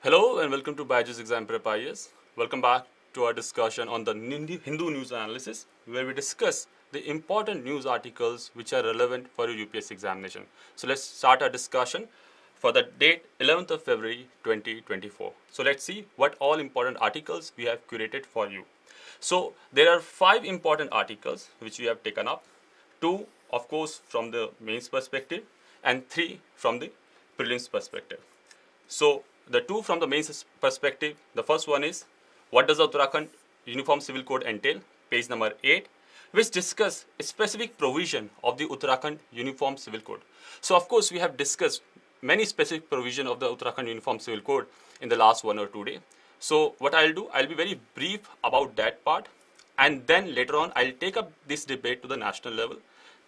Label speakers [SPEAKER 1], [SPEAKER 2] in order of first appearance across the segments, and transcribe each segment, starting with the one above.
[SPEAKER 1] Hello and welcome to Byjus Exam Prep IAS. Welcome back to our discussion on the Hindu News Analysis, where we discuss the important news articles which are relevant for your UPSC examination. So let's start our discussion for the date 11th of February 2024. So let's see what all important articles we have curated for you. So there are 5 important articles which we have taken up. 2 of course from the mains perspective and 3 from the prelims perspective. So the 2 from the mains perspective, the first one is what does the Uttarakhand Uniform Civil Code entail, page number 8, which discuss a specific provision of the Uttarakhand Uniform Civil Code. So of course we have discussed many specific provision of the Uttarakhand Uniform Civil Code in the last 1 or 2 days. So what I'll do, I'll be very brief about that part, and then later on I'll take up this debate to the national level.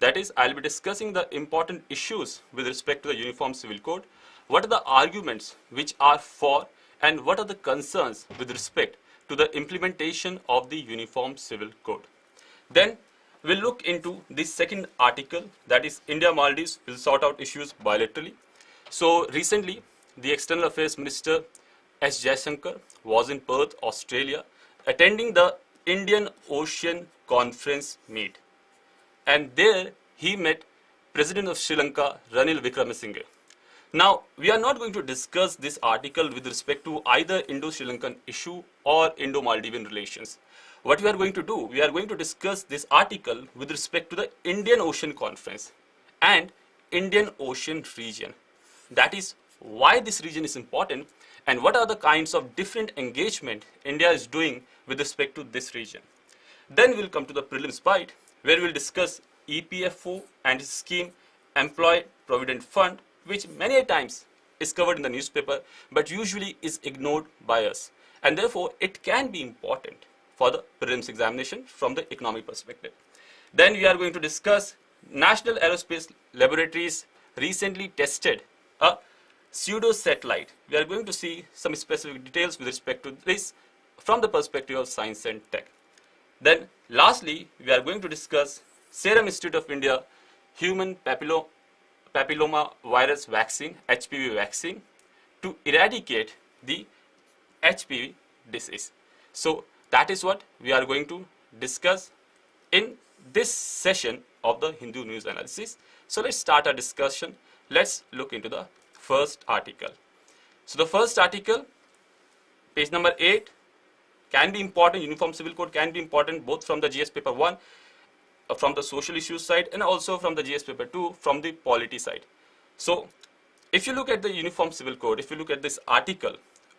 [SPEAKER 1] That is, I'll be discussing the important issues with respect to the Uniform Civil Code. What are the arguments which are for, and what are the concerns with respect to the implementation of the Uniform Civil Code. Then we'll look into the second article, that is India Maldives will sort out issues bilaterally. So recently the External Affairs Minister S. Jaishankar was in Perth, Australia, attending the Indian Ocean Conference meet, and there he met President of Sri Lanka Ranil Wickremesinghe. Now, we are not going to discuss this article with respect to either Indo-Sri Lankan issue or Indo-Maldivian relations. What we are going to do, we are going to discuss this article with respect to the Indian Ocean Conference and Indian Ocean region. That is why this region is important and what are the kinds of different engagement India is doing with respect to this region. Then we'll come to the Prelims Byte, where we'll discuss EPFO and its scheme, Employee Provident Fund, which many a times is covered in the newspaper but usually is ignored by us, and therefore it can be important for the prelims examination from the economic perspective. Then we are going to discuss National Aerospace Laboratories recently tested a pseudo satellite. We are going to see some specific details with respect to this from the perspective of science and tech. Then lastly, we are going to discuss Serum Institute of India Human Papilloma Virus Vaccine, HPV vaccine, to eradicate the HPV disease. So that is what we are going to discuss in this session of the Hindu News Analysis. So let's start our discussion. Let's look into the first article. So the first article, page number 8, can be important. Uniform Civil Code can be important both from the GS paper 1, from the social issues side, and also from the GS paper 2 from the polity side. So if you look at the Uniform Civil Code, if you look at this article,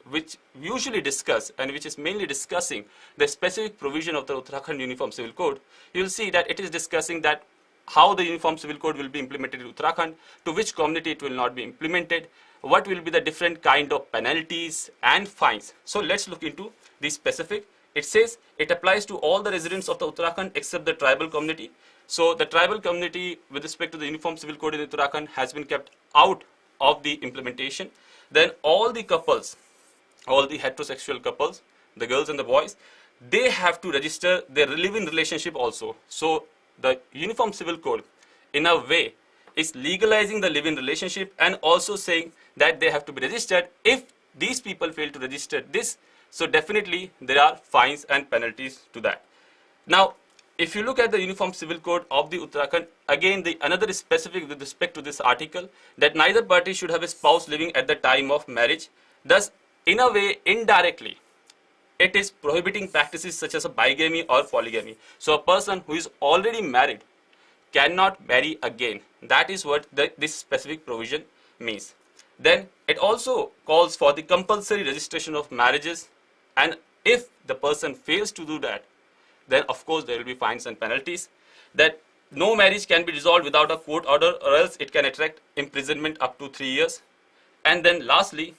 [SPEAKER 1] which we usually discuss and which is mainly discussing the specific provision of the Uttarakhand Uniform Civil Code, you will see that it is discussing that how the Uniform Civil Code will be implemented in Uttarakhand, to which community it will not be implemented, what will be the different kind of penalties and fines. So let's look into the specific. It says it applies to all the residents of the Uttarakhand except the tribal community. So the tribal community with respect to the Uniform Civil Code in Uttarakhand has been kept out of the implementation. Then all the couples, all the heterosexual couples, the girls and the boys, they have to register their live-in relationship also. So the Uniform Civil Code in a way is legalizing the live-in relationship and also saying that they have to be registered. If these people fail to register this, so definitely there are fines and penalties to that. Now, if you look at the Uniform Civil Code of the Uttarakhand, again the another is specific with respect to this article, that neither party should have a spouse living at the time of marriage. Thus, in a way, indirectly, it is prohibiting practices such as a bigamy or polygamy. So a person who is already married cannot marry again. That is what this specific provision means. Then it also calls for the compulsory registration of marriages, and if the person fails to do that, then of course there will be fines and penalties. That no marriage can be dissolved without a court order, or else it can attract imprisonment up to 3 years. And then lastly,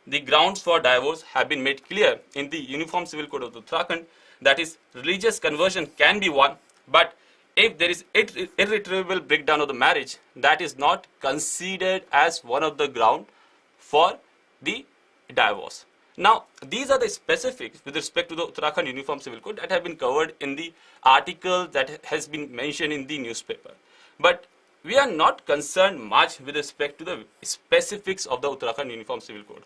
[SPEAKER 1] the grounds for divorce have been made clear in the Uniform Civil Code of Uttarakhand. That is, religious conversion can be one, but if there is irretrievable breakdown of the marriage, that is not considered as one of the ground for the divorce. Now, these are the specifics with respect to the Uttarakhand Uniform Civil Code that have been covered in the article that has been mentioned in the newspaper. But we are not concerned much with respect to the specifics of the Uttarakhand Uniform Civil Code.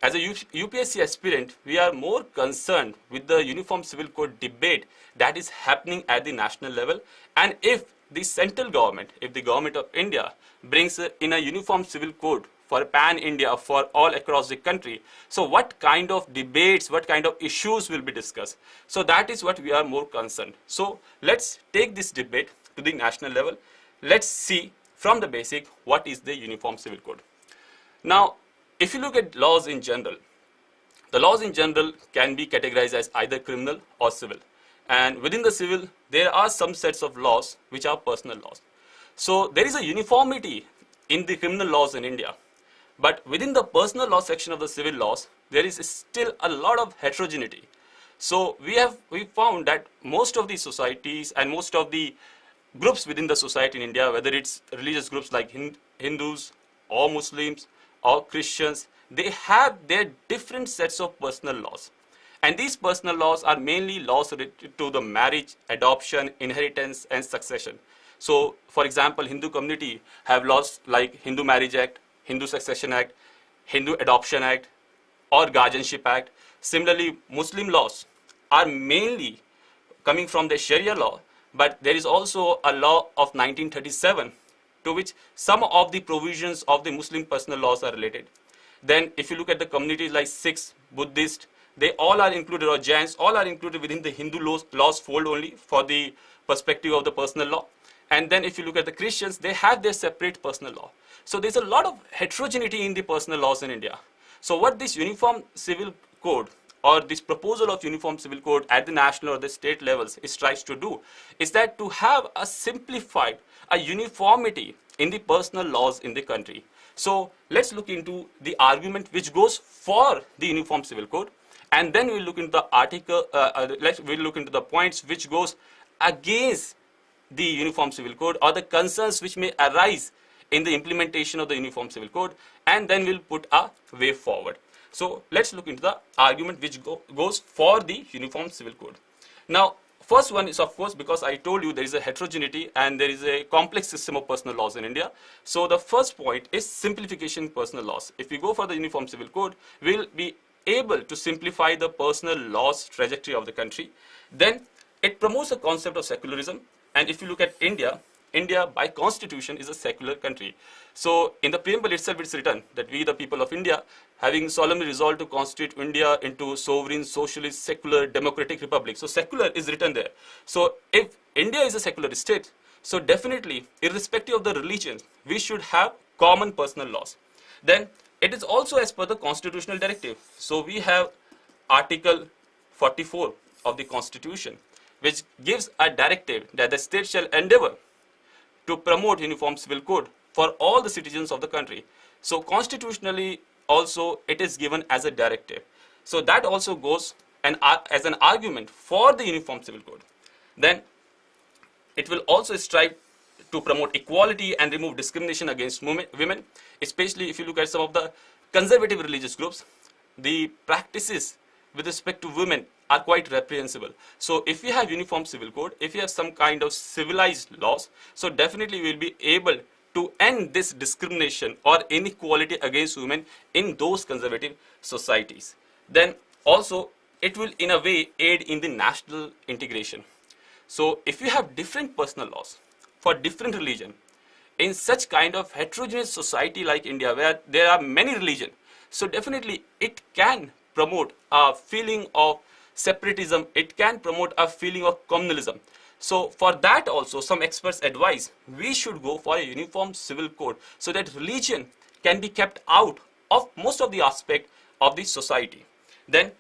[SPEAKER 1] As a UPSC aspirant, we are more concerned with the Uniform Civil Code debate that is happening at the national level, and if the central government, if the government of India brings in a Uniform Civil Code for pan-India, for all across the country, so what kind of debates, what kind of issues will be discussed? So that is what we are more concerned. So let's take this debate to the national level. Let's see from the basic what is the Uniform Civil Code. Now, if you look at laws in general, the laws in general can be categorized as either criminal or civil. And within the civil, there are some sets of laws which are personal laws. So there is a uniformity in the criminal laws in India. But within the personal law section of the civil laws, there is still a lot of heterogeneity. So we found that most of the societies and most of the groups within the society in India, whether it's religious groups like Hindus or Muslims or Christians, they have their different sets of personal laws. And these personal laws are mainly laws related to the marriage, adoption, inheritance, and succession. So, for example, Hindu community have laws like Hindu Marriage Act, Hindu Succession Act, Hindu Adoption Act, or Guardianship Act. Similarly, Muslim laws are mainly coming from the Sharia law, but there is also a law of 1937 to which some of the provisions of the Muslim personal laws are related. Then if you look at the communities like Sikhs, Buddhists, they all are included, or Jains, all are included within the Hindu laws fold only for the perspective of the personal law. And then if you look at the Christians, they have their separate personal law. So there's a lot of heterogeneity in the personal laws in India. So what this Uniform Civil Code or this proposal of Uniform Civil Code at the national or the state levels tries to do is that to have a simplified, a uniformity in the personal laws in the country. So let's look into the argument which goes for the Uniform Civil Code, and then we'll look into the article, we'll look into the points which goes against the Uniform Civil Code or the concerns which may arise in the implementation of the Uniform Civil Code, and then we'll put a way forward. So let's look into the argument which goes for the Uniform Civil Code. Now, first one is, of course, because I told you there is a heterogeneity and there is a complex system of personal laws in India. So the first point is simplification in personal laws. If we go for the Uniform Civil Code, we'll be able to simplify the personal laws trajectory of the country. Then it promotes the concept of secularism. And if you look at India, India by constitution is a secular country. So in the preamble itself it's written that we the people of India having solemnly resolved to constitute India into sovereign, socialist, secular, democratic republic. So secular is written there. So if India is a secular state, so definitely irrespective of the religion, we should have common personal laws. Then it is also as per the constitutional directive. So we have Article 44 of the Constitution, which gives a directive that the state shall endeavor to promote Uniform Civil Code for all the citizens of the country. So constitutionally also it is given as a directive. So that also goes as an argument for the Uniform Civil Code. Then it will also strive to promote equality and remove discrimination against women, especially if you look at some of the conservative religious groups, the practices with respect to women are quite reprehensible. So if we have Uniform Civil Code, if we have some kind of civilized laws, so definitely we will be able to end this discrimination or inequality against women in those conservative societies. Then also it will in a way aid in the national integration. So if you have different personal laws for different religion in such kind of heterogeneous society like India where there are many religions, so definitely it can promote a feeling of separatism, it can promote a feeling of communalism. So for that also some experts advise we should go for a Uniform Civil Code so that religion can be kept out of most of the aspect of the society. Then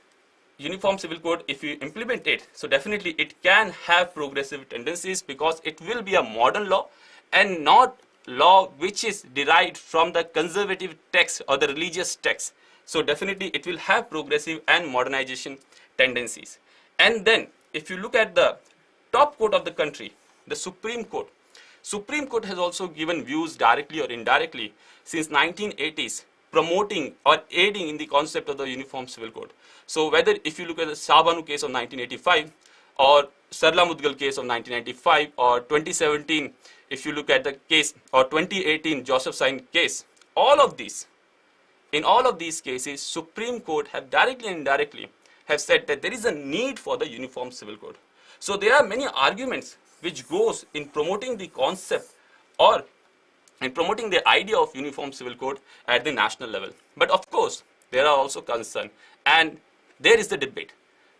[SPEAKER 1] Uniform Civil Code, if you implement it, so definitely it can have progressive tendencies because it will be a modern law and not law which is derived from the conservative text or the religious text. So definitely it will have progressive and modernization tendencies. And then if you look at the top court of the country, the Supreme Court. Supreme Court has also given views directly or indirectly since 1980s promoting or aiding in the concept of the Uniform Civil Code. So whether if you look at the Sabanu case of 1985 or Sarla Mudgal case of 1995 or 2017 if you look at the case or 2018 Joseph Sain case, all of these in all of these cases, Supreme Court have directly and indirectly have said that there is a need for the uniform civil code. So there are many arguments which goes in promoting the concept or in promoting the idea of uniform civil code at the national level. But of course, there are also concerns, and there is the debate.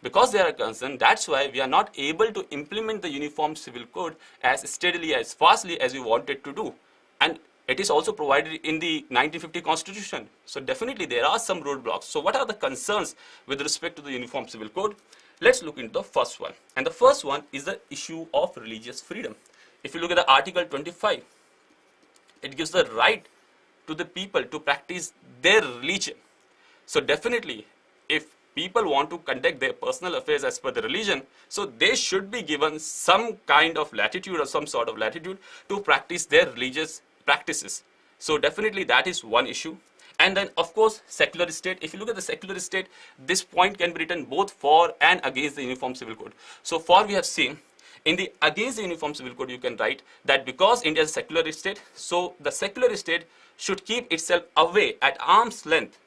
[SPEAKER 1] Because there are concerns, that's why we are not able to implement the uniform civil code as steadily, as fastly as we wanted to do. And it is also provided in the 1950 Constitution. So definitely there are some roadblocks. So what are the concerns with respect to the uniform civil code? Let's look into the first one. And the first one is the issue of religious freedom. If you look at the Article 25, it gives the right to the people to practice their religion. So definitely, if people want to conduct their personal affairs as per the religion, so they should be given some kind of latitude or some sort of latitude to practice their religious practices. So definitely that is one issue. And then of course, secular state. If you look at the secular state, this point can be written both for and against the uniform civil code. So for we have seen, in the against the uniform civil code, you can write that because India is a secular state, so the secular state should keep itself away at arm's length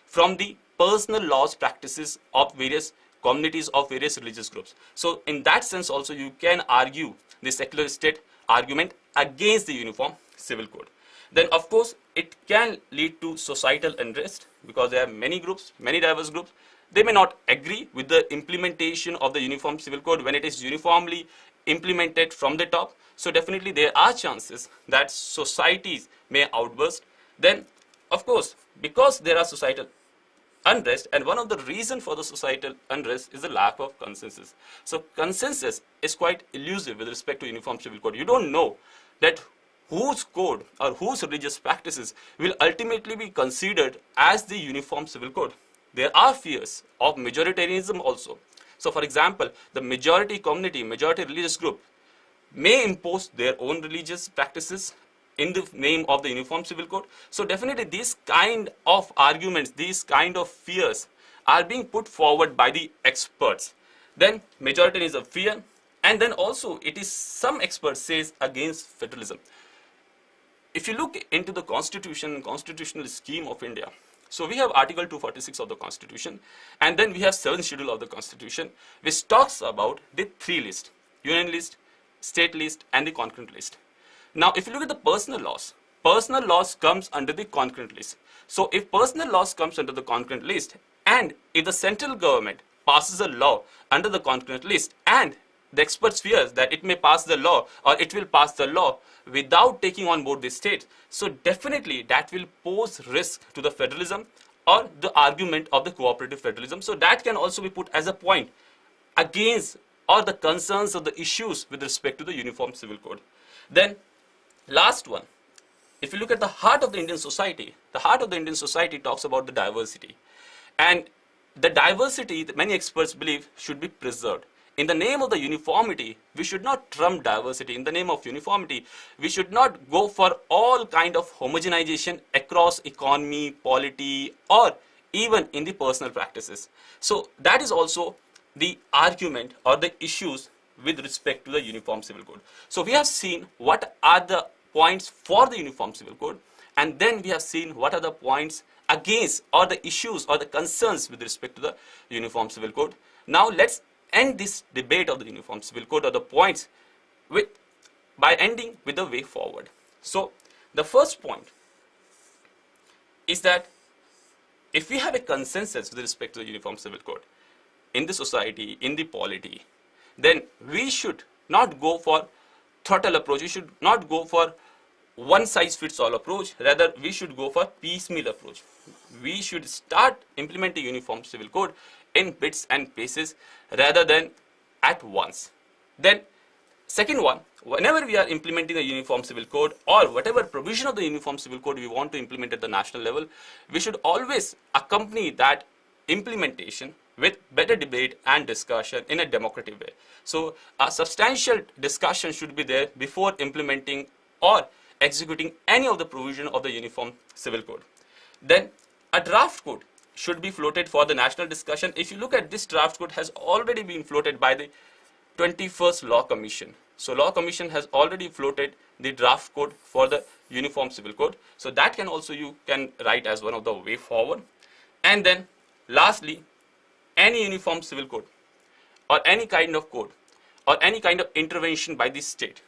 [SPEAKER 1] from the personal laws practices of various communities of various religious groups. So in that sense also you can argue the secular state argument against the uniform civil code. Then of course it can lead to societal unrest because there are many groups, many diverse groups. They may not agree with the implementation of the uniform civil code when it is uniformly implemented from the top. So definitely there are chances that societies may outburst. Then of course, because there are societal unrest, and one of the reasons for the societal unrest is the lack of consensus. So consensus is quite elusive with respect to uniform civil code. You don't know that whose code or whose religious practices will ultimately be considered as the uniform civil code. There are fears of majoritarianism also. So for example, the majority community, majority religious group may impose their own religious practices in the name of the uniform civil code. So definitely these kind of arguments, these kind of fears are being put forward by the experts. Then majority is a fear, and then also it is some experts says against federalism. If you look into the constitution, constitutional scheme of India, so we have Article 246 of the Constitution, and then we have 7th schedule of the Constitution, which talks about the three lists: union list, state list, and the concurrent list. Now, if you look at the personal laws comes under the concurrent list. So, if personal laws comes under the concurrent list, and if the central government passes a law under the concurrent list, and the experts fears that it may pass the law or it will pass the law without taking on board the state, so definitely that will pose risk to the federalism or the argument of the cooperative federalism. So, that can also be put as a point against or the concerns or the issues with respect to the uniform civil code. Then last one, if you look at the heart of the Indian society, the heart of the Indian society talks about the diversity. And the diversity, many experts believe, should be preserved. In the name of the uniformity, we should not trump diversity. In the name of uniformity, we should not go for all kind of homogenization across economy, polity, or even in the personal practices. So that is also the argument or the issues with respect to the uniform civil code. So we have seen what are the points for the uniform civil code, and then we have seen what are the points against or the issues or the concerns with respect to the uniform civil code. Now let's end this debate of the uniform civil code or the points by ending with the way forward. So the first point is that if we have a consensus with respect to the uniform civil code in the society, in the polity, then we should not go for throttle approach. We should not go for one size fits all approach. Rather, we should go for piecemeal approach. We should start implementing uniform civil code in bits and pieces rather than at once. Then second one, whenever we are implementing the uniform civil code or whatever provision of the uniform civil code we want to implement at the national level, we should always accompany that implementation with better debate and discussion in a democratic way. So a substantial discussion should be there before implementing or executing any of the provision of the uniform civil code. Then a draft code should be floated for the national discussion. If you look at this draft code has already been floated by the 21st Law Commission. So Law Commission has already floated the draft code for the Uniform Civil Code. So that can also you can write as one of the way forward. And then lastly, any Uniform Civil Code or any kind of code or any kind of intervention by the state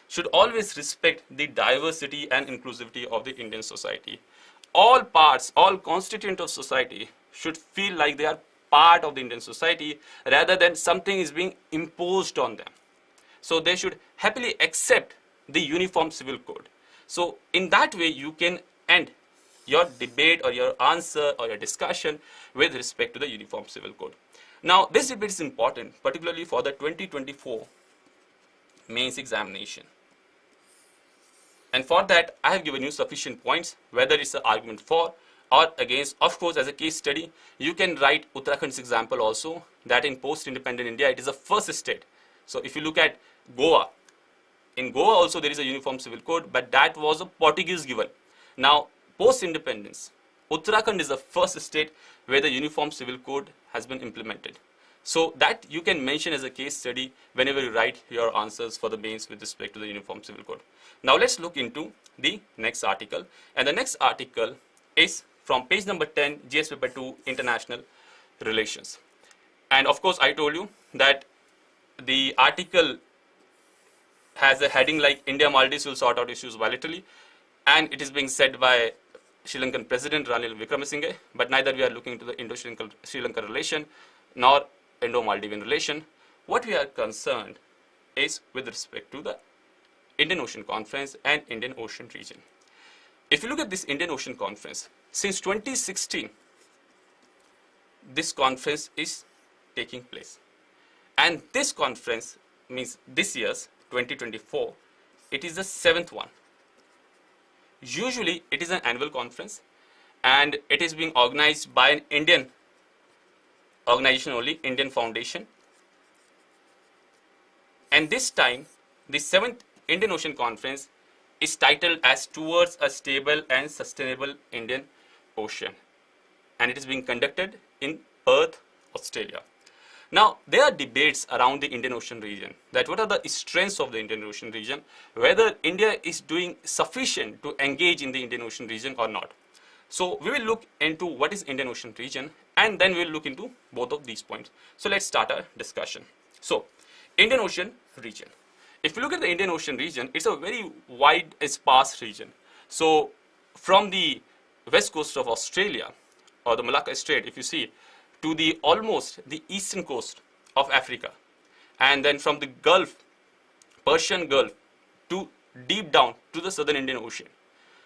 [SPEAKER 1] should always respect the diversity and inclusivity of the Indian society. All parts, all constituents of society should feel like they are part of the Indian society rather than something is being imposed on them. So they should happily accept the Uniform Civil Code. So in that way you can end your debate or your answer or your discussion with respect to the Uniform Civil Code. Now this debate is important particularly for the 2024 mains examination. And for that I have given you sufficient points, whether it's an argument for or against. Of course, as a case study, you can write Uttarakhand's example also, that in post-independent India, it is the first state. So if you look at Goa, in Goa also there is a Uniform Civil Code, but that was a Portuguese given. Now, post-independence, Uttarakhand is the first state where the Uniform Civil Code has been implemented. So that you can mention as a case study whenever you write your answers for the mains with respect to the Uniform Civil Code. Now let's look into the next article, and the next article is from page number 10, GS paper 2, International Relations. And of course, I told you that the article has a heading like India Maldives will sort out issues bilaterally, and it is being said by Sri Lankan President Ranil Wickremesinghe, but neither we are looking into the Indo-Sri Lanka relation nor Indo-Maldivian relation. What we are concerned is with respect to the Indian Ocean Conference and Indian Ocean region. If you look at this Indian Ocean Conference, since 2016, this conference is taking place. And this conference means this year's 2024, it is the 7th one. Usually, it is an annual conference and it is being organized by an Indian organization only, Indian Foundation. And this time, the 7th Indian Ocean Conference is titled as Towards a Stable and Sustainable Indian Ocean, and it is being conducted in Perth, Australia. Now, there are debates around the Indian Ocean region, that what are the strengths of the Indian Ocean region, whether India is doing sufficient to engage in the Indian Ocean region or not. So, we will look into what is Indian Ocean region, and then we will look into both of these points. So, let's start our discussion. So, Indian Ocean region. If you look at the Indian Ocean region, it's a very wide, sparse region. So, from the west coast of Australia or the Malacca Strait, if you see, to the almost the eastern coast of Africa, and then from the Gulf, Persian Gulf, to deep down to the southern Indian Ocean.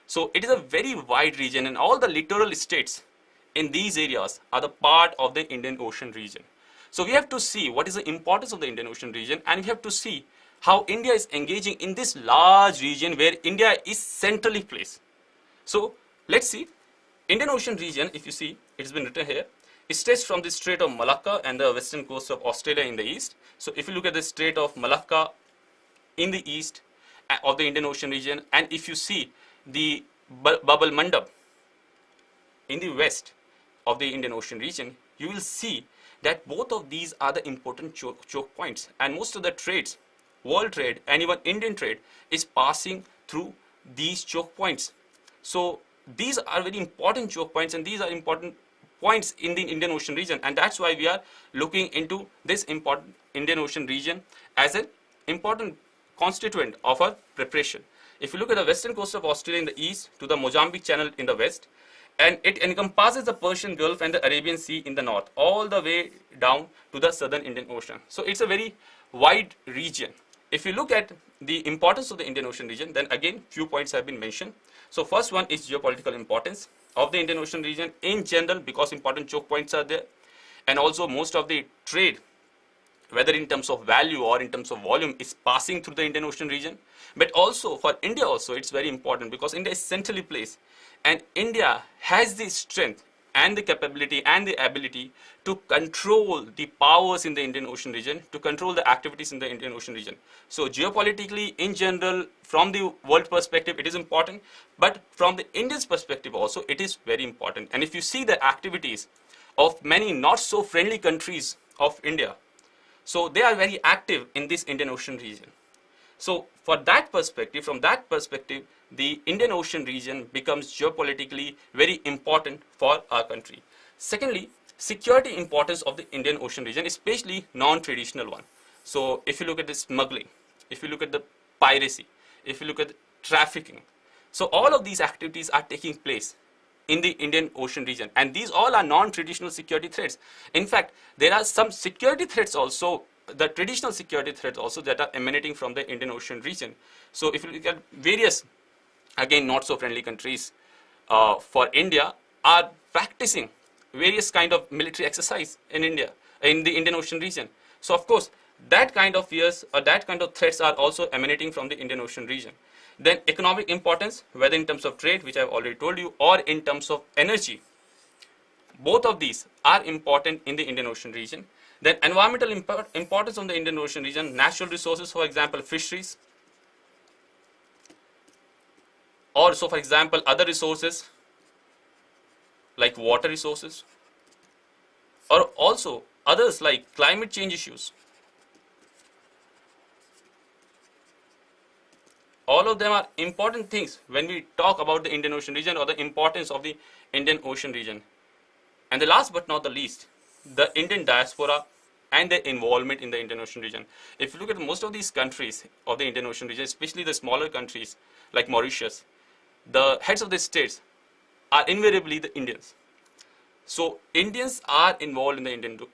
[SPEAKER 1] So, it is a very wide region, and all the littoral states in these areas are the part of the Indian Ocean region. So, we have to see what is the importance of the Indian Ocean region, and we have to see how India is engaging in this large region where India is centrally placed. So, let's see. Indian Ocean region, if you see, it has been written here, it stretches from the Strait of Malacca and the western coast of Australia in the east. So, if you look at the Strait of Malacca in the east of the Indian Ocean region, and if you see the Babel Mandab in the west of the Indian Ocean region, you will see that both of these are the important choke points, and most of the trades, world trade and even Indian trade, is passing through these choke points. So these are very important choke points, and these are important points in the Indian Ocean region, and that's why we are looking into this important Indian Ocean region as an important constituent of our preparation. If you look at the western coast of Australia in the east to the Mozambique Channel in the west, and it encompasses the Persian Gulf and the Arabian Sea in the north, all the way down to the southern Indian Ocean. So it's a very wide region. If you look at the importance of the Indian Ocean region, then again few points have been mentioned. So first one is geopolitical importance of the Indian Ocean region in general, because important choke points are there, and also most of the trade, whether in terms of value or in terms of volume, is passing through the Indian Ocean region. But also for India also, it's very important because India is centrally placed, and India has the strength and the capability and the ability to control the powers in the Indian Ocean region, to control the activities in the Indian Ocean region. So geopolitically, in general, from the world perspective, it is important, but from the Indian's perspective also, it is very important. And if you see the activities of many not so friendly countries of India, so they are very active in this Indian Ocean region. So for that perspective, from that perspective, the Indian Ocean region becomes geopolitically very important for our country. Secondly, security importance of the Indian Ocean region, especially non-traditional one. So if you look at the smuggling, if you look at the piracy, if you look at the trafficking, so all of these activities are taking place in the Indian Ocean region, and these all are non-traditional security threats. In fact, there are some security threats also, the traditional security threats also, that are emanating from the Indian Ocean region. So if you look at various, again, not so friendly countries for India are practicing various kind of military exercise in India, in the Indian Ocean region. So of course, that kind of fears or that kind of threats are also emanating from the Indian Ocean region. Then economic importance, whether in terms of trade, which I have already told you, or in terms of energy. Both of these are important in the Indian Ocean region. Then environmental importance of the Indian Ocean region, natural resources, for example, fisheries, or so for example, other resources like water resources, or also others like climate change issues. All of them are important things when we talk about the Indian Ocean region or the importance of the Indian Ocean region. And the last but not the least, the Indian diaspora and their involvement in the Indian Ocean region. If you look at most of these countries of the Indian Ocean region, especially the smaller countries like Mauritius, the heads of the states are invariably the Indians. So Indians are involved in the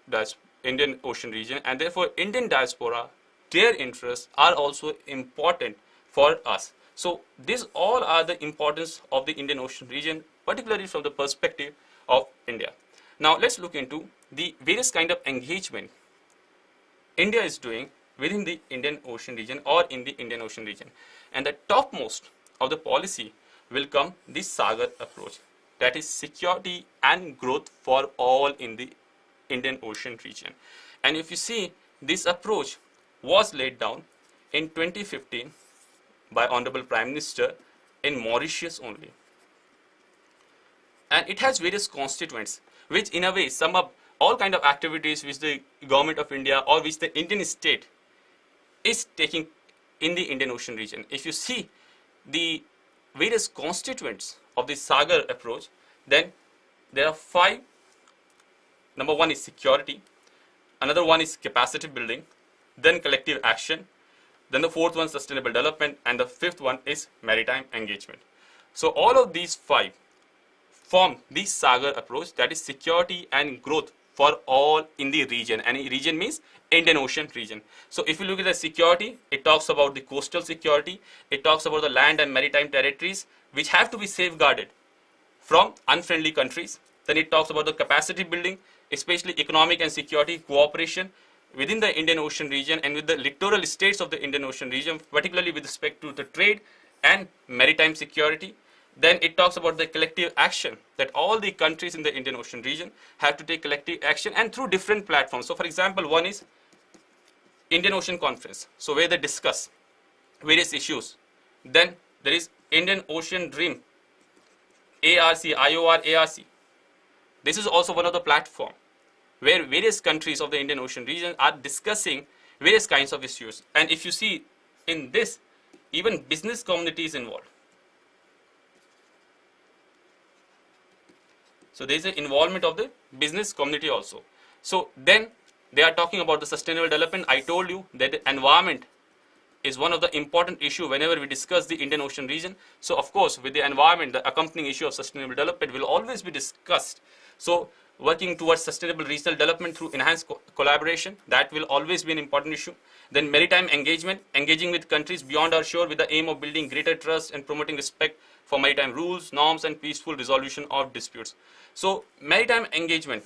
[SPEAKER 1] Indian Ocean region, and therefore Indian diaspora, their interests are also important for us. So these all are the importance of the Indian Ocean region, particularly from the perspective of India. Now let's look into the various kind of engagement India is doing within the Indian Ocean region or in the Indian Ocean region. And the topmost of the policy will come the Sagar approach, that is security and growth for all in the Indian Ocean region. And if you see, this approach was laid down in 2015 by Honorable Prime Minister in Mauritius only. And it has various constituents which in a way sum up all kind of activities which the government of India or which the Indian state is taking in the Indian Ocean region. If you see the various constituents of the Sagar approach, then there are 5. Number 1 is security, another one is capacity building, then collective action, then the 4th one sustainable development, and the 5th one is maritime engagement. So all of these 5 form the Sagar approach, that is security and growth for all in the region, and region means Indian Ocean region. So if you look at the security, it talks about the coastal security, it talks about the land and maritime territories which have to be safeguarded from unfriendly countries. Then it talks about the capacity building, especially economic and security cooperation within the Indian Ocean region and with the littoral states of the Indian Ocean region, particularly with respect to the trade and maritime security. Then it talks about the collective action, that all the countries in the Indian Ocean region have to take collective action and through different platforms. So for example, one is Indian Ocean Conference, so where they discuss various issues. Then there is Indian Ocean Dream, ARC, IOR, ARC. This is also one of the platform where various countries of the Indian Ocean region are discussing various kinds of issues. And if you see in this, even business community is involved. So there is an involvement of the business community also. So then they are talking about the sustainable development. I told you that the environment is one of the important issue whenever we discuss the Indian Ocean region. So of course, with the environment, the accompanying issue of sustainable development will always be discussed. So working towards sustainable regional development through enhanced collaboration, that will always be an important issue. Then maritime engagement, engaging with countries beyond our shore with the aim of building greater trust and promoting respect for maritime rules, norms, and peaceful resolution of disputes. So maritime engagement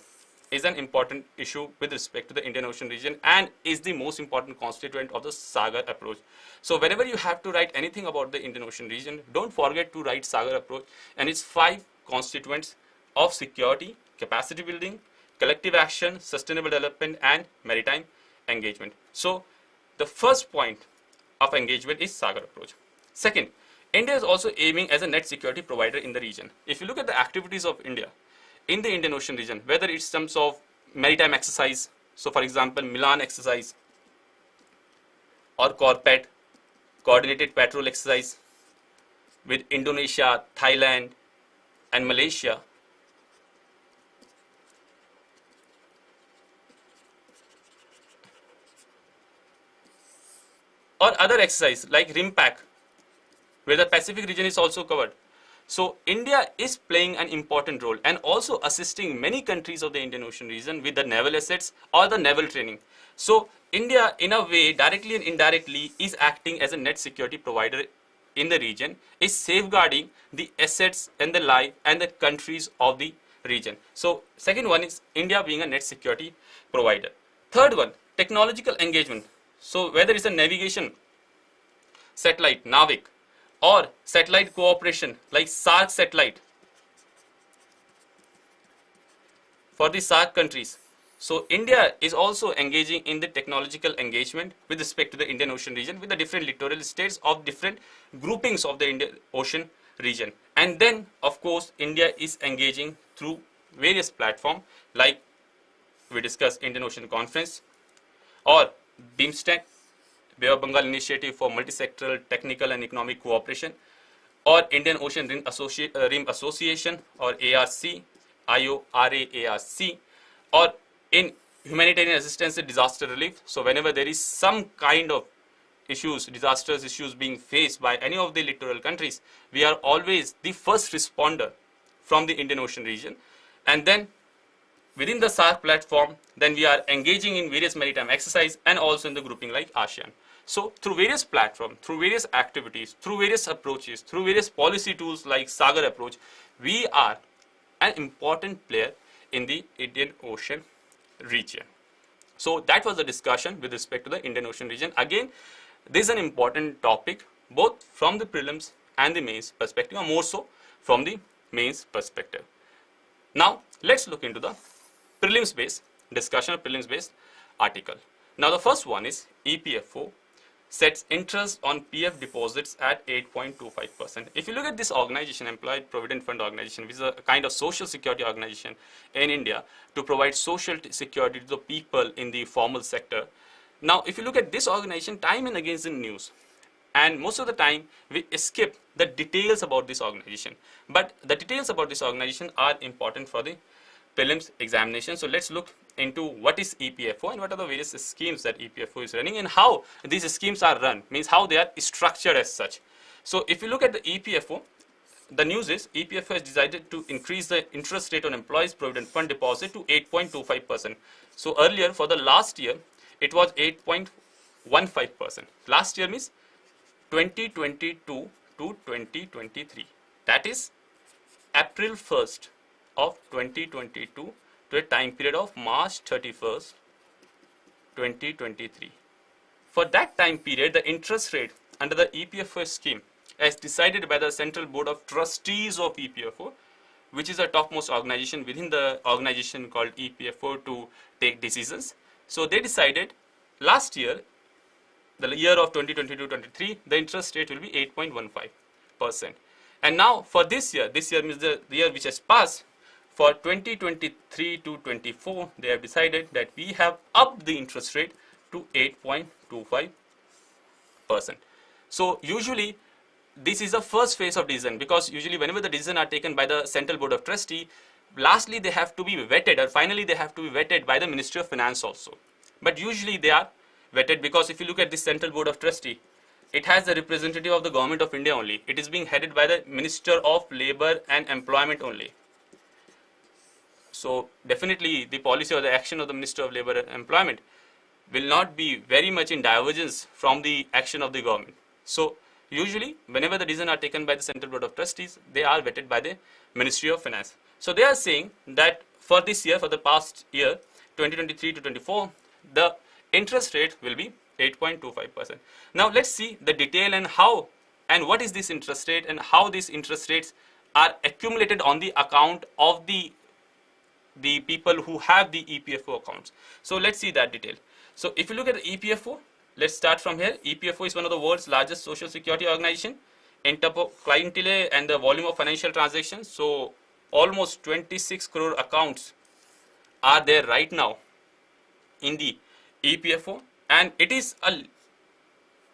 [SPEAKER 1] is an important issue with respect to the Indian Ocean region and is the most important constituent of the Sagar approach. So whenever you have to write anything about the Indian Ocean region, don't forget to write Sagar approach and its 5 constituents of security, capacity building, collective action, sustainable development, and maritime engagement. So the first point of engagement is Sagar approach. Second, India is also aiming as a net security provider in the region. If you look at the activities of India in the Indian Ocean region, whether it's terms of maritime exercise, so for example Milan exercise or Corpet, coordinated patrol exercise with Indonesia, Thailand, and Malaysia. Or other exercise like RIMPAC, where the Pacific region is also covered. So India is playing an important role and also assisting many countries of the Indian Ocean region with the naval assets or the naval training. So India, in a way, directly and indirectly, is acting as a net security provider in the region, is safeguarding the assets and the life and the countries of the region. So second one is India being a net security provider. Third one, technological engagement. So whether it's a navigation satellite, NAVIC, or satellite cooperation like SAARC satellite for the SAARC countries. So India is also engaging in the technological engagement with respect to the Indian Ocean region with the different littoral states of different groupings of the Indian Ocean region. And then, of course, India is engaging through various platforms like we discussed Indian Ocean Conference or BIMSTEC, Bay of Bengal Initiative for Multisectoral Technical and Economic Cooperation, or Indian Ocean Rim Association or ARC, IORA-ARC, or in humanitarian assistance and disaster relief. So whenever there is some kind of issues, disastrous issues being faced by any of the littoral countries, we are always the first responder from the Indian Ocean region. And then within the SAARC platform, then we are engaging in various maritime exercise and also in the grouping like ASEAN. So through various platforms, through various activities, through various approaches, through various policy tools like Sagar approach, we are an important player in the Indian Ocean region. So that was the discussion with respect to the Indian Ocean region. Again, this is an important topic both from the prelims and the mains perspective, or more so from the mains perspective. Now let's look into the prelims based discussion, prelims based article. Now the first one is EPFO sets interest on PF deposits at 8.25%. If you look at this organization, Employee Provident Fund Organization, which is a kind of social security organization in India to provide social security to the people in the formal sector. Now, if you look at this organization, time and again in news, and most of the time we skip the details about this organization. But the details about this organization are important for the prelims examination. So let's look into what is EPFO and what are the various schemes that EPFO is running and how these schemes are run, means how they are structured as such. So if you look at the EPFO, the news is EPFO has decided to increase the interest rate on employees' provident fund deposit to 8.25%. So earlier for the last year, it was 8.15%. Last year means 2022 to 2023. That is April 1st of 2022 to a time period of March 31st, 2023. For that time period, the interest rate under the EPFO scheme as decided by the Central Board of Trustees of EPFO, which is a topmost organization within the organization called EPFO to take decisions. So they decided last year, the year of 2022-23, the interest rate will be 8.15%. And now for this year means the year which has passed, for 2023 to 24, they have decided that we have upped the interest rate to 8.25%. So usually this is the first phase of decision, because usually whenever the decision are taken by the Central Board of Trustee, lastly they have to be vetted, or finally they have to be vetted by the Ministry of Finance also. But usually they are vetted because if you look at the Central Board of Trustee, it has the representative of the Government of India only. It is being headed by the Minister of Labour and Employment only. So definitely the policy or the action of the Minister of Labour and Employment will not be very much in divergence from the action of the government. So usually whenever the decisions are taken by the Central Board of Trustees, they are vetted by the Ministry of Finance. So they are saying that for this year, for the past year 2023 to 24, the interest rate will be 8.25%. Now let's see the detail and how and what is this interest rate and how these interest rates are accumulated on the account of the people who have the EPFO accounts. So let's see that detail. So if you look at the EPFO, let's start from here. EPFO is one of the world's largest social security organization in terms of clientele and the volume of financial transactions. So almost 26 crore accounts are there right now in the EPFO, and it is a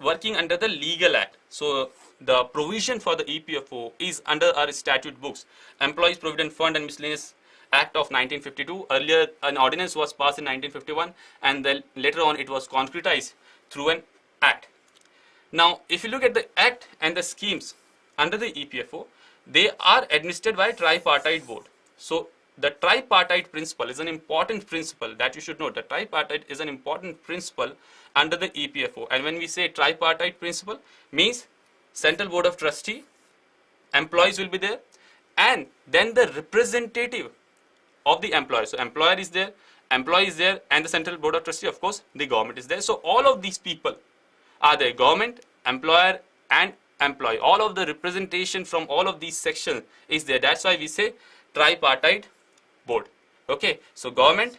[SPEAKER 1] working under the legal act. So the provision for the EPFO is under our statute books, Employees Provident Fund and Miscellaneous Act of 1952. Earlier, an ordinance was passed in 1951, and then later on it was concretized through an act. Now, if you look at the act and the schemes under the EPFO, they are administered by a tripartite board. So the tripartite principle is an important principle that you should know. The tripartite is an important principle under the EPFO. And when we say tripartite principle, means Central Board of Trustee, employees will be there, and then the representative of the employer. So employer is there, employee is there, and the Central Board of Trustee, of course, the government is there. So all of these people are there, government, employer, and employee. All of the representation from all of these sections is there. That's why we say tripartite board. Okay, so government,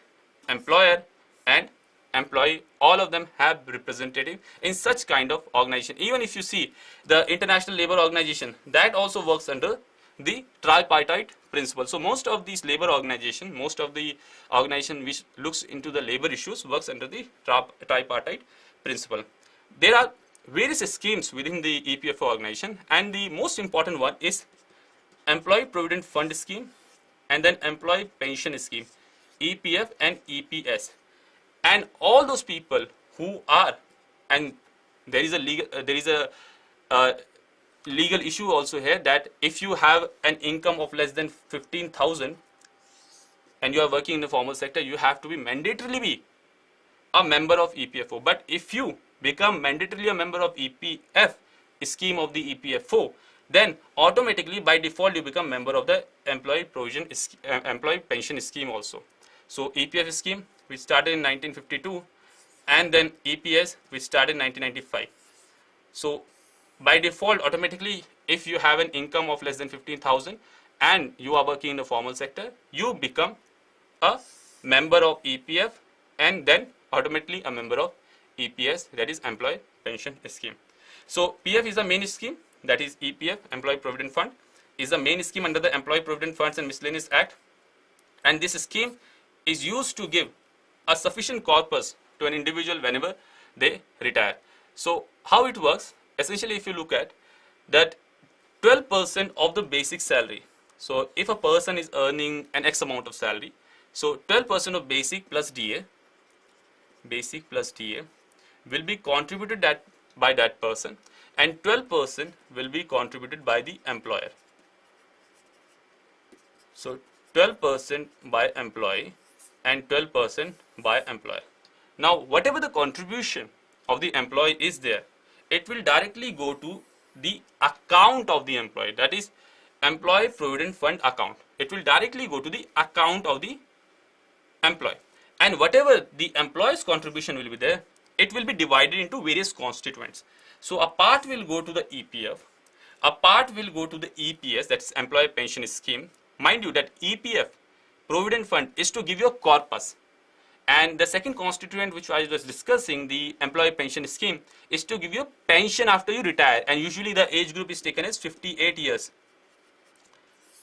[SPEAKER 1] employer, and employee, all of them have representative in such kind of organization. Even if you see the International Labour Organization, that also works under the tripartite principle. So most of these labor organization, most of the organization which looks into the labor issues works under the tripartite principle. There are various schemes within the EPFO organization, and the most important one is Employee Provident Fund Scheme, and then Employee Pension Scheme, EPF and EPS. And all those people who are, and there is a legal issue also here, that if you have an income of less than 15,000 and you are working in the formal sector, you have to be mandatorily be a member of EPFO. But if you become mandatorily a member of EPF scheme of the EPFO, then automatically by default you become member of the employee pension scheme also. So EPF scheme which started in 1952, and then EPS which started in 1995. So by default, automatically, if you have an income of less than 15,000 and you are working in the formal sector, you become a member of EPF and then automatically a member of EPS, that is Employee Pension Scheme. So PF is the main scheme, that is EPF, Employee Provident Fund, is the main scheme under the Employee Provident Funds and Miscellaneous Act, and this scheme is used to give a sufficient corpus to an individual whenever they retire. So how it works? Essentially, if you look at that 12% of the basic salary. So if a person is earning an X amount of salary, so 12% of basic plus DA will be contributed by that person, and 12% will be contributed by the employer. So 12% by employee and 12% by employer. Now whatever the contribution of the employee is there, it will directly go to the account of the employee, that is Employee Provident Fund account. It will directly go to the account of the employee, and whatever the employee's contribution will be there, it will be divided into various constituents. So a part will go to the EPF, a part will go to the EPS, that's Employee Pension Scheme. Mind you that EPF, Provident Fund, is to give you a corpus. And the second constituent which I was discussing, the Employee Pension Scheme, is to give you pension after you retire, and usually the age group is taken as 58 years.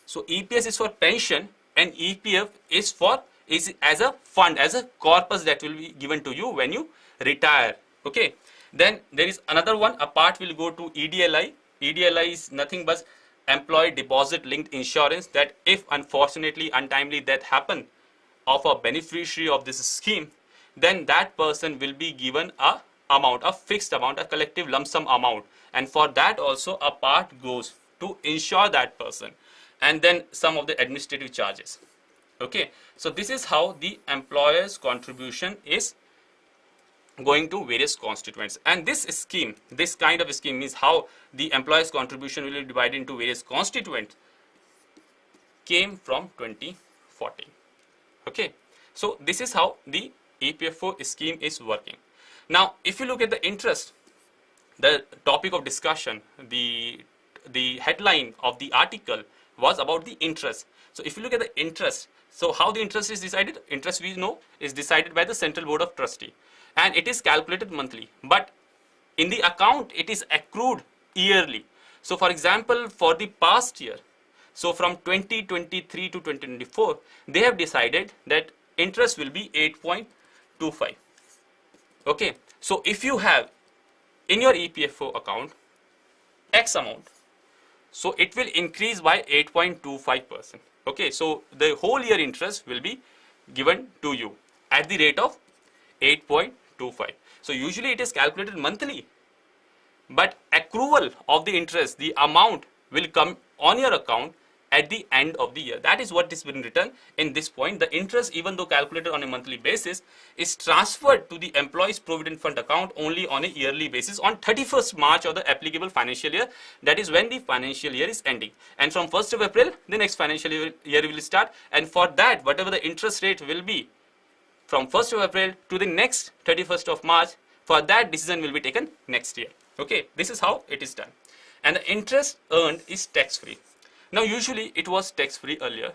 [SPEAKER 1] So EPS is for pension and EPF is as a fund, as a corpus that will be given to you when you retire. Okay. Then there is another one, a part will go to EDLI. EDLI is nothing but Employee Deposit Linked Insurance, that if unfortunately untimely death happen of a beneficiary of this scheme, then that person will be given a amount, a fixed amount, a collective lump sum amount, and for that also a part goes to insure that person, and then some of the administrative charges. Okay, so this is how the employer's contribution is going to various constituents. And this scheme, this kind of scheme, means how the employer's contribution will be divided into various constituents, came from 2014. Okay, so this is how the EPFO scheme is working. Now if you look at the interest, the topic of discussion, the headline of the article was about the interest. So if you look at the interest, so how the interest is decided? Interest, we know, is decided by the Central Board of Trustee, and it is calculated monthly, but in the account it is accrued yearly. So for example, for the past year, so from 2023 to 2024, they have decided that interest will be 8.25. Okay, so if you have in your EPFO account X amount, so it will increase by 8.25%. Okay, so the whole year interest will be given to you at the rate of 8.25. So usually it is calculated monthly, but accrual of the interest, the amount will come on your account at the end of the year. That is what is been written in this point. The interest, even though calculated on a monthly basis, is transferred to the employees provident fund account only on a yearly basis on 31st March of the applicable financial year. That is when the financial year is ending, and from 1st of April the next financial year will start, and for that whatever the interest rate will be from 1st of April to the next 31st of March, for that decision will be taken next year. Okay, this is how it is done, and the interest earned is tax free. Now usually it was tax free earlier,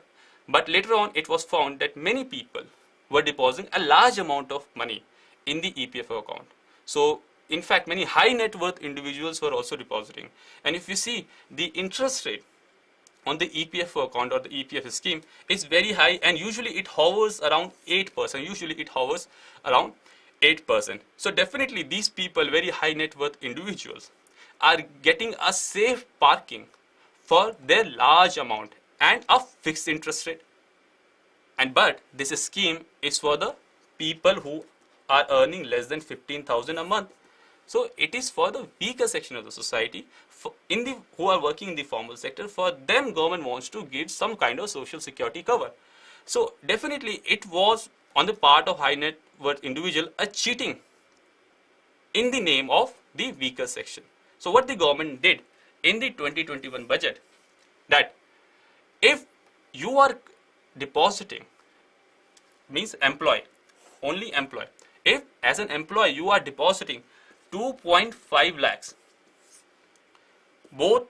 [SPEAKER 1] but later on it was found that many people were depositing a large amount of money in the EPFO account. So in fact many high net worth individuals were also depositing, and if you see the interest rate on the EPFO account or the EPF scheme is very high, and usually it hovers around 8%. Usually it hovers around 8%. So definitely these people, very high net worth individuals, are getting a safe parking for their large amount and a fixed interest rate. And but this scheme is for the people who are earning less than 15,000 a month. So it is for the weaker section of the society, who are working in the formal sector. For them, government wants to give some kind of social security cover. So definitely it was on the part of high net worth individual a cheating in the name of the weaker section. So what the government did in the 2021 budget, that if you are depositing, means employee, only employee, if as an employee you are depositing 2.5 lakhs both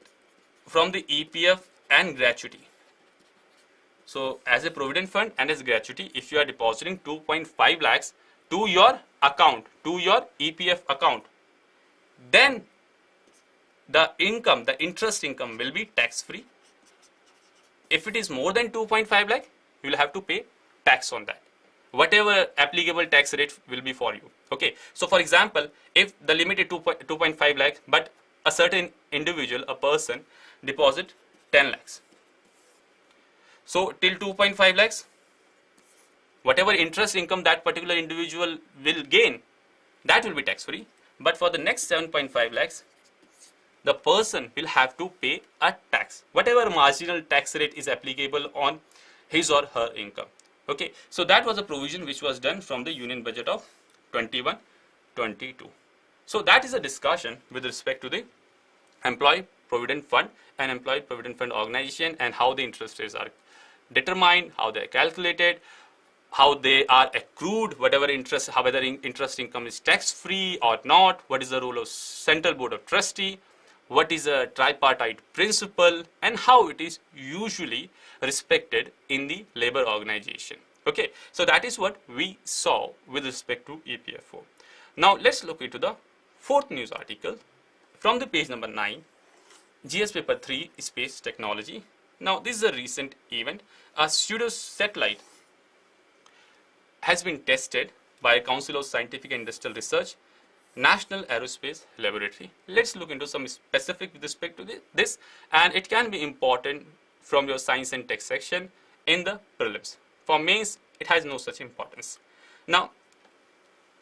[SPEAKER 1] from the EPF and gratuity. So as a provident fund and as gratuity, if you are depositing 2.5 lakhs to your account, to your EPF account, then the income, the interest income will be tax free. If it is more than 2.5 lakh, you will have to pay tax on that, whatever applicable tax rate will be for you. Okay, so for example, if the limit is 2.5 lakhs, but a certain individual, a person, deposit 10 lakhs. So till 2.5 lakhs, whatever interest income that particular individual will gain, that will be tax free. But for the next 7.5 lakhs, the person will have to pay a tax, whatever marginal tax rate is applicable on his or her income. Okay, so that was a provision which was done from the Union Budget of 21-22. So that is a discussion with respect to the Employee Provident Fund and Employee Provident Fund organization, and how the interest rates are determined, how they are calculated, how they are accrued, whatever interest, whether interest income is tax free or not, what is the role of Central Board of Trustee, what is a tripartite principle, and how it is usually respected in the labor organization. Okay, so that is what we saw with respect to EPFO. Now let's look into the fourth news article from the page number 9, GS paper 3, Space Technology. Now this is a recent event. A pseudo satellite has been tested by Council of Scientific and Industrial Research, National Aerospace Laboratory. Let's look into some specific with respect to this, and it can be important from your science and tech section in the prelims. For mains, it has no such importance. Now,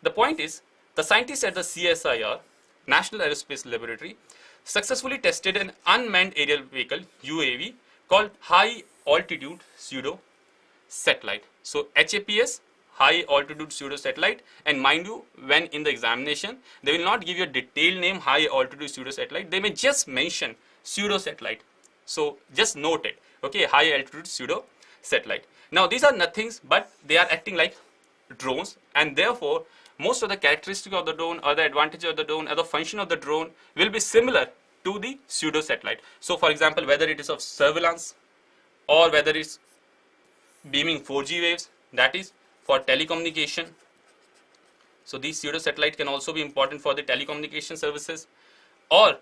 [SPEAKER 1] the point is, the scientists at the CSIR, National Aerospace Laboratory, successfully tested an unmanned aerial vehicle, UAV, called High Altitude Pseudo Satellite. So HAPS, High Altitude Pseudo Satellite, and mind you, when in the examination, they will not give you a detailed name, High Altitude Pseudo Satellite. They may just mention pseudo satellite. So just note it. Okay, High Altitude Pseudo Satellite. Now these are nothings, but they are acting like drones, and therefore most of the characteristics of the drone, or the advantage of the drone, or the function of the drone will be similar to the pseudo satellite. So for example, whether it is of surveillance or whether it's beaming 4G waves, that is for telecommunication. So these pseudo satellite can also be important for the telecommunication services, or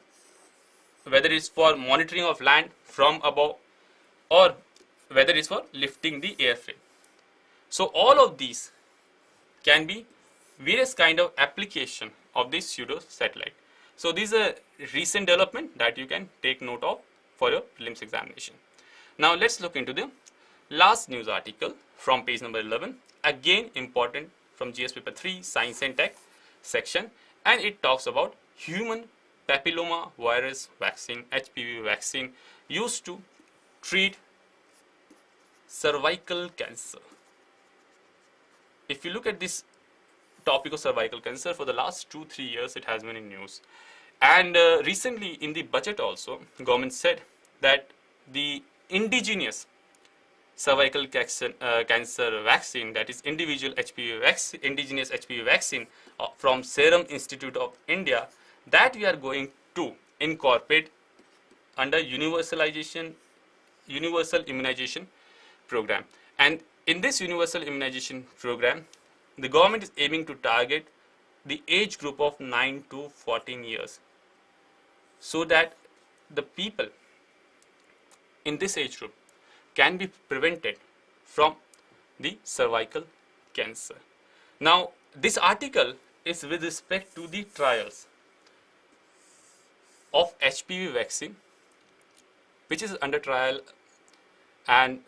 [SPEAKER 1] whether it's for monitoring of land from above, or whether it's for lifting the airframe. So all of these can be various kind of application of this pseudo satellite. So this is a recent development that you can take note of for your prelims examination. Now let's look into the last news article from page number 11. Again important from GS paper 3 Science and Tech section, and it talks about human papilloma virus vaccine, HPV vaccine, used to treat cervical cancer. If you look at this topic of cervical cancer, for the last 2-3 years it has been in news, and recently in the budget also government said that the indigenous cervical cancer vaccine, that is individual HPV vaccine, indigenous HPV vaccine from Serum Institute of India, that we are going to incorporate under universal immunization program. And in this universal immunization program, the government is aiming to target the age group of 9 to 14 years, so that the people in this age group can be prevented from the cervical cancer. Now this article is with respect to the trials of HPV vaccine which is under trial and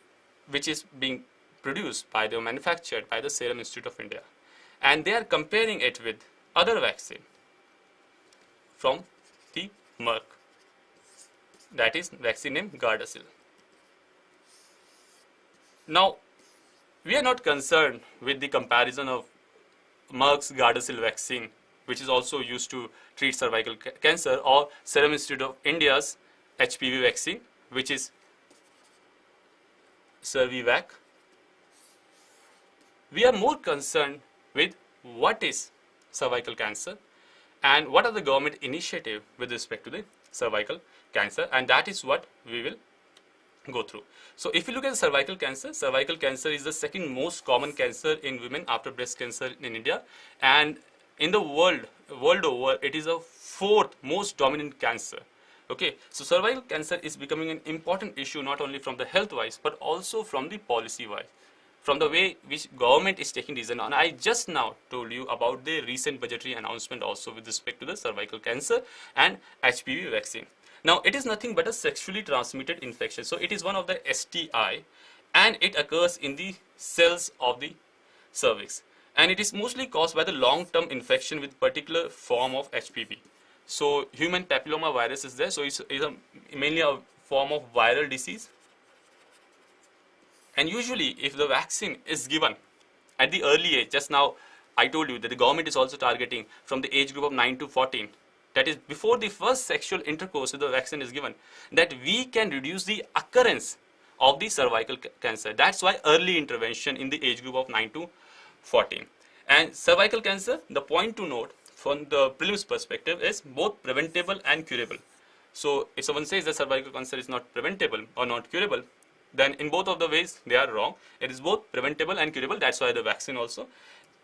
[SPEAKER 1] which is being produced by the manufactured by the Serum Institute of India, and they are comparing it with other vaccine from the Merck, that is vaccine named Gardasil. Now we are not concerned with the comparison of Merck's Gardasil vaccine, which is also used to treat cervical cancer, or Serum Institute of India's HPV vaccine, which is Servivac. We are more concerned with what is cervical cancer and what are the government initiative with respect to the cervical cancer, and that is what we will go through. So if you look at cervical cancer is the second most common cancer in women after breast cancer in India, and in the world over it is a fourth most dominant cancer. Okay, so cervical cancer is becoming an important issue not only from the health wise but also from the policy wise, from the way which government is taking decision. And I just now told you about the recent budgetary announcement also with respect to the cervical cancer and HPV vaccine. Now it is nothing but a sexually transmitted infection, so it is one of the STI and it occurs in the cells of the cervix, and it is mostly caused by the long-term infection with particular form of HPV. So human papilloma virus is there, so it's mainly a form of viral disease, and usually if the vaccine is given at the early age, just now I told you that the government is also targeting from the age group of 9 to 14, that is before the first sexual intercourse the vaccine is given, that we can reduce the occurrence of the cervical cancer. That's why early intervention in the age group of 9 to 14. And cervical cancer, the point to note from the prelims perspective is both preventable and curable. So if someone says that cervical cancer is not preventable or not curable, then in both of the ways they are wrong. It is both preventable and curable, that's why the vaccine also.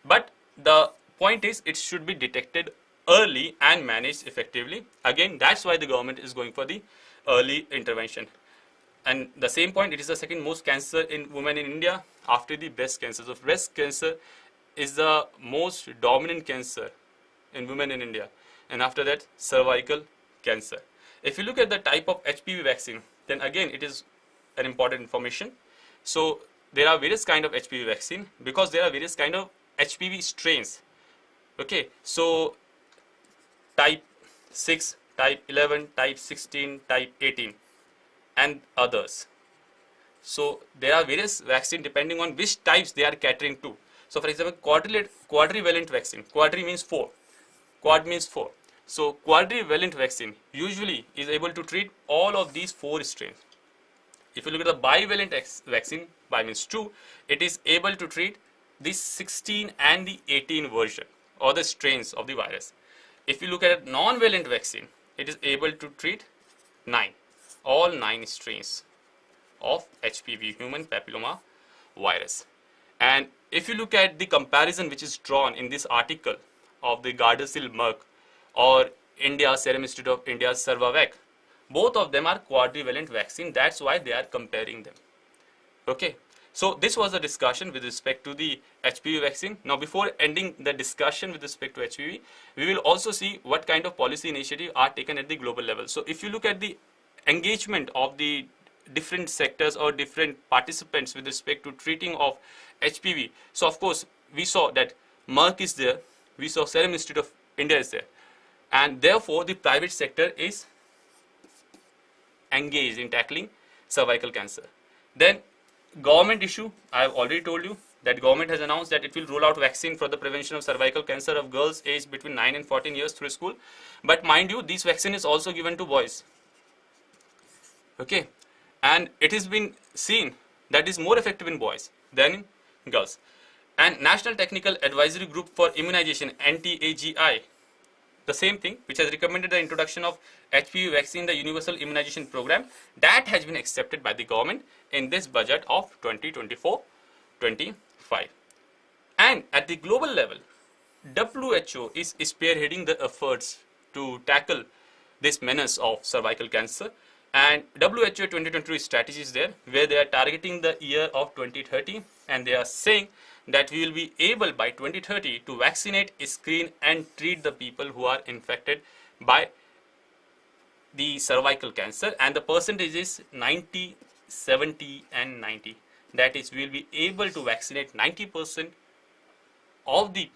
[SPEAKER 1] But the point is it should be detected early and managed effectively. Again, that's why the government is going for the early intervention. And the same point, it is the second most cancer in women in India after the breast cancer. So breast cancer is the most dominant cancer in women in India, and after that cervical cancer. If you look at the type of HPV vaccine, then again it is an important information. So there are various kind of HPV vaccine because there are various kind of HPV strains. Okay, so type 6, type 11, type 16, type 18 and others. So there are various vaccine depending on which types they are catering to. So for example, quadrivalent vaccine, quadri means 4, quad means 4. So quadrivalent vaccine usually is able to treat all of these 4 strains. If you look at the bivalent vaccine, bi means 2, it is able to treat the 16 and the 18 version or the strains of the virus. If you look at a non-valent vaccine, it is able to treat 9, all 9 strains of HPV, human papilloma virus. And if you look at the comparison which is drawn in this article of the Gardasil Merck or India Serum Institute of India's Servivac, both of them are quadrivalent vaccine. That's why they are comparing them. Okay. So this was a discussion with respect to the HPV vaccine. Now before ending the discussion with respect to HPV, we will also see what kind of policy initiatives are taken at the global level. So if you look at the engagement of the different sectors or different participants with respect to treating of HPV, so of course we saw that Merck is there, we saw Serum Institute of India is there, and therefore the private sector is engaged in tackling cervical cancer. Then government issue, I have already told you that government has announced that it will roll out vaccine for the prevention of cervical cancer of girls aged between 9 and 14 years through school. But mind you, this vaccine is also given to boys. Okay, and it has been seen that is more effective in boys than in girls. And National Technical Advisory Group for Immunization, NTAGI, the same thing, which has recommended the introduction of HPV vaccine in the Universal Immunization Program, that has been accepted by the government in this budget of 2024-25. And at the global level, WHO is spearheading the efforts to tackle this menace of cervical cancer. And WHO 2023 strategy is there, where they are targeting the year of 2030, and they are saying that we will be able by 2030 to vaccinate, screen and treat the people who are infected by the cervical cancer, and the percentage is 90, 70 and 90. That is, we will be able to vaccinate 90% of the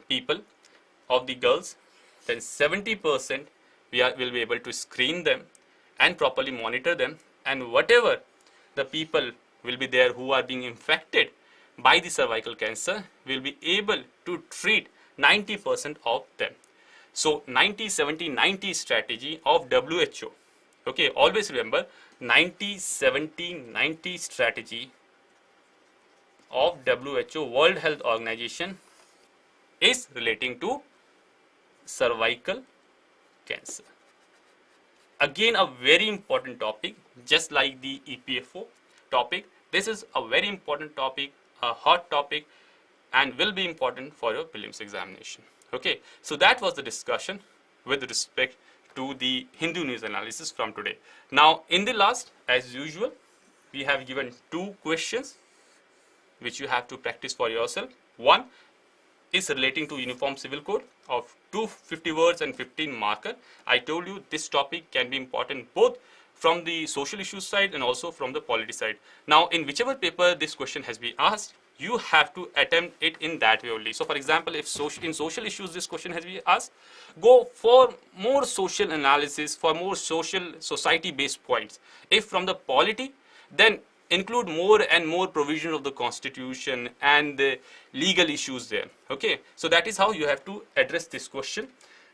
[SPEAKER 1] people, of the girls, then 70% will be able to screen them and properly monitor them, and whatever the people will be there who are being infected by the cervical cancer, will be able to treat 90% of them. So 90, 70, 90 strategy of WHO. Okay, always remember 90, 70, 90 strategy of WHO, World Health Organization, is relating to cervical cancer. Again, a very important topic, just like the EPFO topic. This is a very important topic, a hot topic, and will be important for your prelims examination. Okay, so that was the discussion with respect to the Hindu news analysis from today. Now, in the last, as usual, we have given 2 questions which you have to practice for yourself. One is relating to Uniform Civil Code of 250 words and 15 marker. I told you this topic can be important both from the social issues side and also from the polity side. Now, in whichever paper this question has been asked, you have to attempt it in that way only. So, for example, if in social issues this question has been asked, go for more social analysis, for more society-based points. If from the polity, then include more and more provision of the constitution and the legal issues there. Okay, so that is how you have to address this question.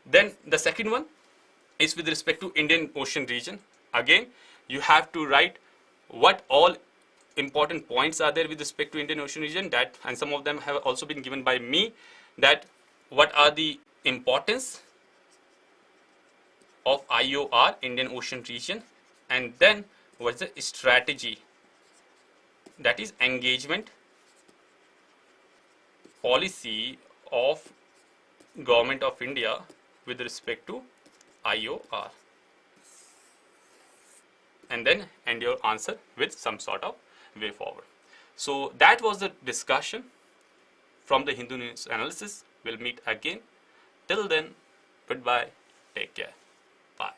[SPEAKER 1] Then the second one is with respect to Indian Ocean region. Again, you have to write what all important points are there with respect to Indian Ocean region, that, and some of them have also been given by me, that what are the importance of IOR, Indian Ocean region, and then what's the strategy, that is engagement policy of Government of India with respect to IOR, and then end your answer with some sort of way forward. So that was the discussion from the Hindu news analysis. We'll meet again. Till then, goodbye, take care, bye.